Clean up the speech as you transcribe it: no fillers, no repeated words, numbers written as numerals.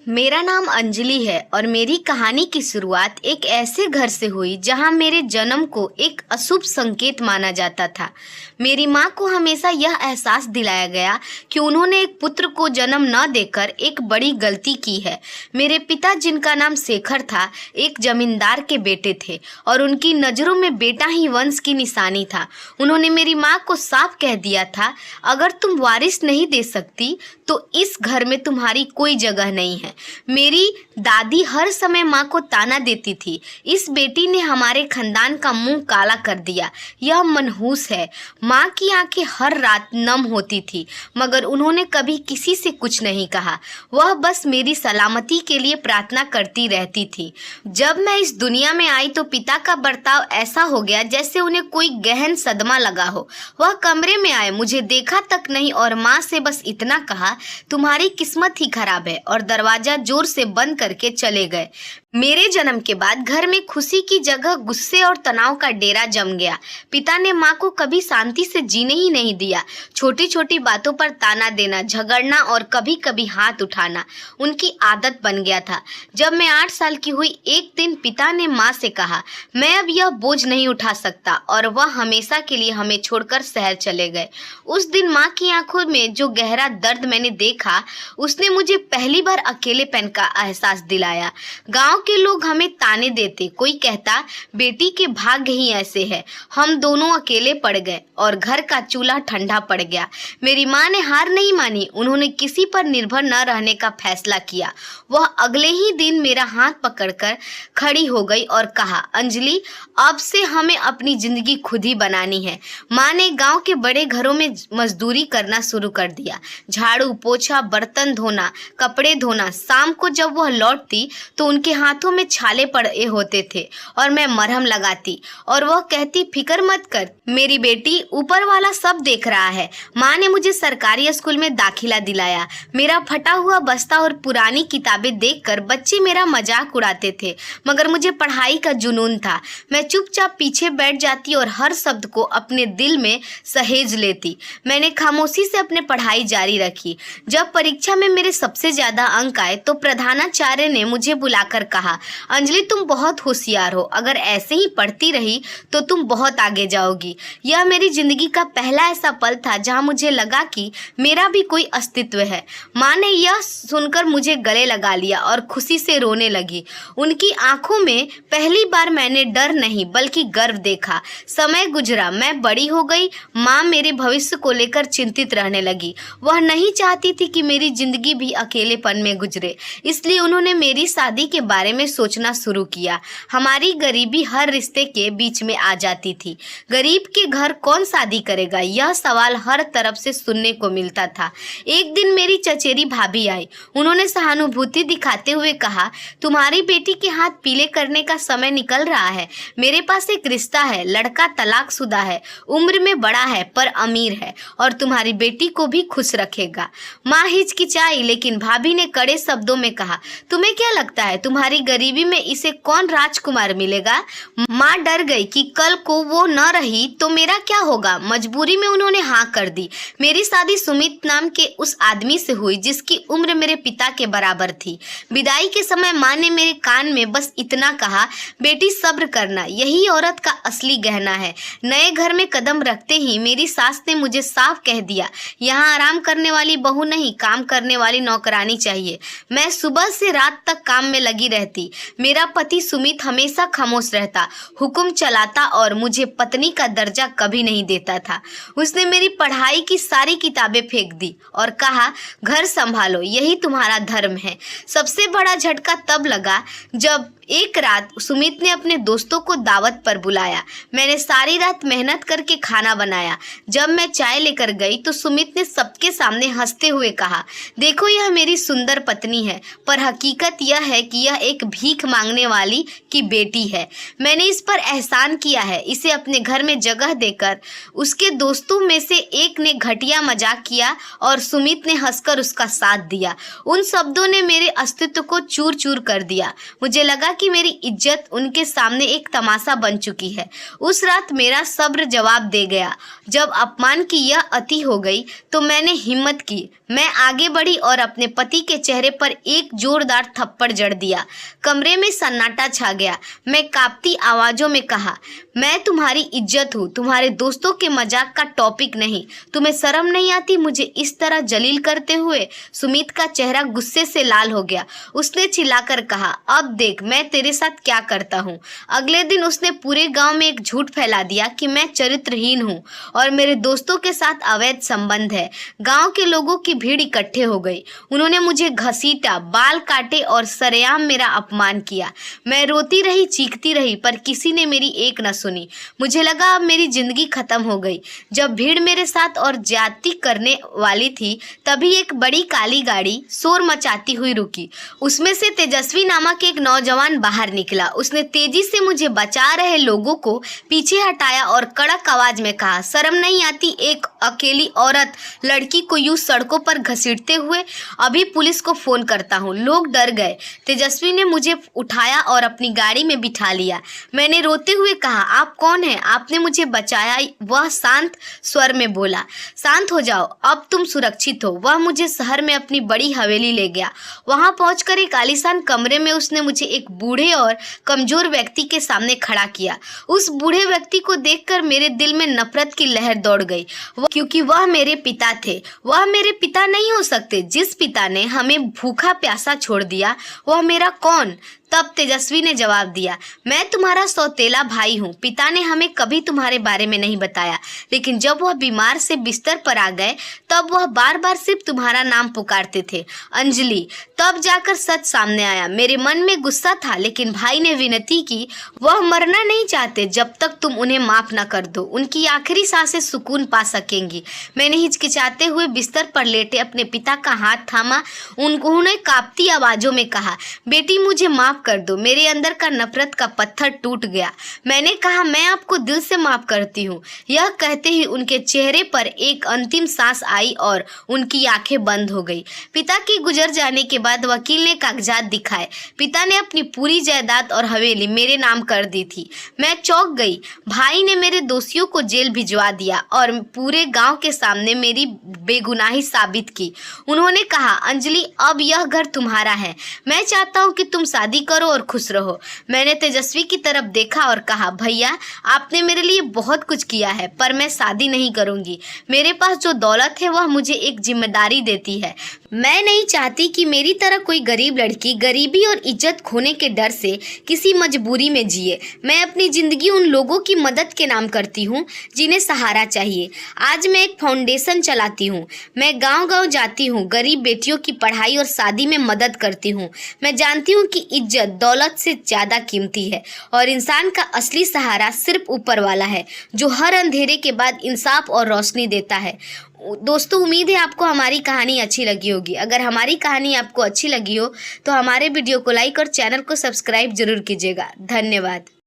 मेरा नाम अंजलि है और मेरी कहानी की शुरुआत एक ऐसे घर से हुई जहां मेरे जन्म को एक अशुभ संकेत माना जाता था। मेरी माँ को हमेशा यह एहसास दिलाया गया कि उन्होंने एक पुत्र को जन्म न देकर एक बड़ी गलती की है। मेरे पिता, जिनका नाम शेखर था, एक जमींदार के बेटे थे और उनकी नज़रों में बेटा ही वंश की निशानी था। उन्होंने मेरी माँ को साफ कह दिया था, अगर तुम वारिस नहीं दे सकती तो इस घर में तुम्हारी कोई जगह नहीं है। मेरी दादी हर समय माँ को ताना देती थी, इस बेटी ने हमारे खानदान का मुंह काला कर दिया, यह मनहूस है। माँ की आंखें हर रात नम होती थी, मगर उन्होंने कभी किसी से कुछ नहीं कहा। वह बस मेरी सलामती के लिए प्रार्थना करती रहती थी। जब मैं इस दुनिया में आई तो पिता का बर्ताव ऐसा हो गया जैसे उन्हें कोई गहन सदमा लगा हो। वह कमरे में आए, मुझे देखा तक नहीं और माँ से बस इतना कहा, तुम्हारी किस्मत ही खराब है, और दरवाजा जोर से बंद करके चले गए। मेरे जन्म के बाद घर में खुशी की जगह गुस्से और तनाव का डेरा जम गया। पिता ने माँ को कभी शांति से जीने ही नहीं दिया। छोटी छोटी बातों पर ताना देना, झगड़ना और कभी कभी हाथ उठाना उनकी आदत बन गया था। जब मैं 8 साल की हुई, एक दिन पिता ने माँ से कहा, मैं अब यह बोझ नहीं उठा सकता, और वह हमेशा के लिए हमें छोड़कर शहर चले गए। उस दिन माँ की आंखों में जो गहरा दर्द मैंने देखा, उसने मुझे पहली बार अकेलेपन का एहसास दिलाया। गाँव के लोग हमें ताने देते, कोई कहता बेटी के भाग्य ही ऐसे है। हम दोनों अकेले पड़ गए और घर का चूल्हा ठंडा पड़ गया। मेरी माँ ने हार नहीं मानी, उन्होंने किसी पर निर्भर न रहने का फैसला किया। वह अगले ही दिन मेरा हाथ पकड़कर खड़ी हो गई और कहा, अंजलि, अब से हमें अपनी जिंदगी खुद ही बनानी है। माँ ने गांव के बड़े घरों में मजदूरी करना शुरू कर दिया, झाड़ू पोछा, बर्तन धोना, कपड़े धोना। शाम को जब वह लौटती तो उनके हाथों में छाले पड़े होते थे और मैं मरहम लगाती, और वह कहती, फिक्र मत कर मेरी बेटी, ऊपर वाला सब देख रहा है। माँ ने मुझे सरकारी स्कूल में दाखिला दिलाया। मेरा फटा हुआ बस्ता और पुरानी किताबें देखकर बच्चे मेरा मजाक उड़ाते थे, मगर मुझे पढ़ाई का जुनून था। मैं चुपचाप पीछे बैठ जाती और हर शब्द को अपने दिल में सहेज लेती। मैंने खामोशी से अपनी पढ़ाई जारी रखी। जब परीक्षा में मेरे सबसे ज्यादा अंक आए तो प्रधानाचार्य ने मुझे बुलाकर कहा, अंजलि, तुम बहुत होशियार हो, अगर ऐसे ही पढ़ती रही तो तुम बहुत आगे जाओगी। यह मेरी जिंदगी का पहला ऐसा पल था जहां मुझे लगा कि मेरा भी कोई अस्तित्व है। माँ ने यह सुनकर मुझे गले लगा लिया और खुशी से रोने लगी। उनकी आंखों में पहली बार मैंने डर नहीं बल्कि गर्व देखा। समय गुजरा, मैं बड़ी हो गई। माँ मेरे भविष्य को लेकर चिंतित रहने लगी। वह नहीं चाहती थी कि मेरी जिंदगी भी अकेलेपन में गुजरे, इसलिए उन्होंने मेरी शादी के बारे में सोचना शुरू किया। हमारी गरीबी हर रिश्ते के बीच में आ जाती थी। गरीब के घर कौन शादी करेगा, यह सवाल हर तरफ से सुनने को मिलता था। एक दिन मेरी चचेरी भाभी आई। उन्होंने सहानुभूति दिखाते हुए कहा, तुम्हारी बेटी के हाथ पीले करने का समय निकल रहा है। मेरे पास एक रिश्ता है, लड़का तलाकशुदा है, उम्र में बड़ा है पर अमीर है, और तुम्हारी बेटी को भी खुश रखेगा। माँ हिचकिचाई, लेकिन भाभी ने कड़े शब्दों में कहा, तुम्हें क्या लगता है तुम्हारी गरीबी में इसे कौन राजकुमार मिलेगा? माँ डर गई कि कल को वो न रही तो मेरा क्या होगा। मजबूरी में उन्होंने हाँ कर दी। मेरी शादी सुमित नाम के उस आदमी से हुई जिसकी उम्र मेरे पिता के बराबर थी। विदाई के समय माँ ने मेरे कान में बस इतना कहा, बेटी सब्र करना, यही औरत का असली गहना है। नए घर में कदम रखते ही मेरी सास ने मुझे साफ कह दिया, यहाँ आराम करने वाली बहू नहीं, काम करने वाली नौकरानी चाहिए। मैं सुबह से रात तक काम में लगी रहती। मेरा पति सुमित हमेशा खामोश रहता, हुक्म चलाता और मुझे पत्नी का दर्जा कभी नहीं देता था। उसने मेरी पढ़ाई की सारी किताबें फेंक दी और कहा, घर संभालो, यही तुम्हारा धर्म है। सबसे बड़ा झटका तब लगा जब एक रात सुमित ने अपने दोस्तों को दावत पर बुलाया। मैंने सारी रात मेहनत करके खाना बनाया। जब मैं चाय लेकर गई तो सुमित ने सबके सामने हंसते हुए कहा, देखो, यह मेरी सुंदर पत्नी है, पर हकीकत यह है कि यह एक भीख मांगने वाली की बेटी है। मैंने इस पर एहसान किया है, इसे अपने घर में जगह देकर। उसके दोस्तों में से एक ने घटिया मजाक किया और सुमित ने हंसकर उसका साथ दिया। उन शब्दों ने मेरे अस्तित्व को चूर चूर कर दिया। मुझे लगा कि मेरी इज्जत उनके सामने एक तमाशा बन चुकी है। उस रात मेरा सब्र जवाब दे गया। जब अपमान की यह अति हो गई तो मैंने हिम्मत की। मैं आगे बढ़ी और अपने पति के चेहरे चेहरे पर एक जोरदार थप्पड़ जड़ दिया। कमरे में सन्नाटा छा गया। मैं कांपती आवाजों में कहा, मैं तुम्हारी इज्जत हूँ, तुम्हारे दोस्तों के मजाक का टॉपिक नहीं। तुम्हें शर्म नहीं आती मुझे इस तरह जलील करते हुए? सुमित का चेहरा गुस्से से लाल हो गया। उसने चिल्लाकर कहा, अब देख मैं तेरे साथ क्या करता हूँ। अगले दिन उसने पूरे गांव में एक झूठ फैला दिया कि मैं चरित्रहीन हूँ और मेरे दोस्तों के साथ अवैध संबंध है। गांव के लोगों की भीड़ इकट्ठे हो गई। उन्होंने मुझे घसीटा, बाल काटे और सरेआम मेरा अपमान किया। मैं रोती रही, चीखती रही, पर किसी ने मेरी एक न सुनी। मुझे लगा अब मेरी जिंदगी खत्म हो गई। जब भीड़ मेरे साथ और ज्यादती करने वाली थी तभी एक बड़ी काली गाड़ी शोर मचाती हुई रुकी। उसमें से तेजस्वी नामक एक नौजवान बाहर निकला। उसने तेजी से मुझे बचा रहे लोगों को पीछे हटाया और कड़क आवाज में कहा, शर्म नहीं आती एक अकेली औरत लड़की को यूं सड़कों पर घसीटते हुए? अभी पुलिस को फोन करता हूँ। लोग डर गए। तेजस्वी ने मुझे उठाया और अपनी गाड़ी में बिठा लिया। मैंने रोते हुए कहा, आप कौन हैं? आपने मुझे बचाया? वह शांत स्वर में बोला, शांत हो जाओ, अब तुम सुरक्षित हो। वह मुझे शहर में अपनी बड़ी हवेली ले गया। वहां पहुंचकर एक आलीशान कमरे में उसने मुझे एक बूढ़े और कमजोर व्यक्ति के सामने खड़ा किया। उस बूढ़े व्यक्ति को देखकर मेरे दिल में नफरत की लहर दौड़ गई, क्योंकि वह मेरे पिता थे। वह मेरे पिता नहीं हो सकते। जिस पिता ने हमें भूखा प्यासा छोड़ दिया, वह मेरा कौन? तब तेजस्वी ने जवाब दिया, मैं तुम्हारा सौतेला भाई हूँ। पिता ने हमें कभी तुम्हारे बारे में नहीं बताया, लेकिन जब वह बीमार से बिस्तर पर आ गए तब वह बार बार सिर्फ तुम्हारा नाम पुकारते थे, अंजलि। तब जाकर सच सामने आया। मेरे मन में गुस्सा था, लेकिन भाई ने विनती की, वह मरना नहीं चाहते जब तक तुम उन्हें माफ न कर दो। उनकी आखिरी सांसें सुकून पा सकेंगी। मैंने हिचकिचाते हुए बिस्तर पर लेटे अपने पिता का हाथ थामा। उन्होंने कांपती आवाजों में कहा, बेटी मुझे माफ कर दो। मेरे अंदर का नफरत का पत्थर टूट गया। मैंने कहा, मैं आपको दिल से माफ करती हूँ। यह कहते ही उनके चेहरे पर एक अंतिम सांस आई और उनकी आंखें बंद हो गई। पिता के गुजर जाने के बाद वकील ने कागजात दिखाए। पिता ने अपनी पूरी जायदाद और हवेली मेरे नाम कर दी थी। मैं चौंक गई। भाई ने मेरे दोषियों को जेल भिजवा दिया और पूरे गांव के सामने मेरी बेगुनाही साबित की। उन्होंने कहा, अंजलि अब यह घर तुम्हारा है। मैं चाहता हूँ कि तुम शादी करो और खुश रहो। मैंने तेजस्वी की तरफ देखा और कहा, भैया आपने मेरे लिए बहुत कुछ किया है, पर मैं शादी नहीं करूंगी। मेरे पास जो दौलत है वह मुझे एक जिम्मेदारी देती है। मैं नहीं चाहती कि मेरी तरह कोई गरीब लड़की गरीबी और इज्जत खोने के डर से किसी मजबूरी में जिए। मैं अपनी जिंदगी उन लोगों की मदद के नाम करती हूँ जिन्हें सहारा चाहिए। आज मैं एक फाउंडेशन चलाती हूँ। मैं गांव-गांव जाती हूँ, गरीब बेटियों की पढ़ाई और शादी में मदद करती हूँ। मैं जानती हूँ कि इज्जत दौलत से ज्यादा कीमती है और इंसान का असली सहारा सिर्फ ऊपर वाला है, जो हर अंधेरे के बाद इंसाफ और रोशनी देता है। दोस्तों, उम्मीद है आपको हमारी कहानी अच्छी लगी होगी। अगर हमारी कहानी आपको अच्छी लगी हो तो हमारे वीडियो को लाइक और चैनल को सब्सक्राइब जरूर कीजिएगा। धन्यवाद।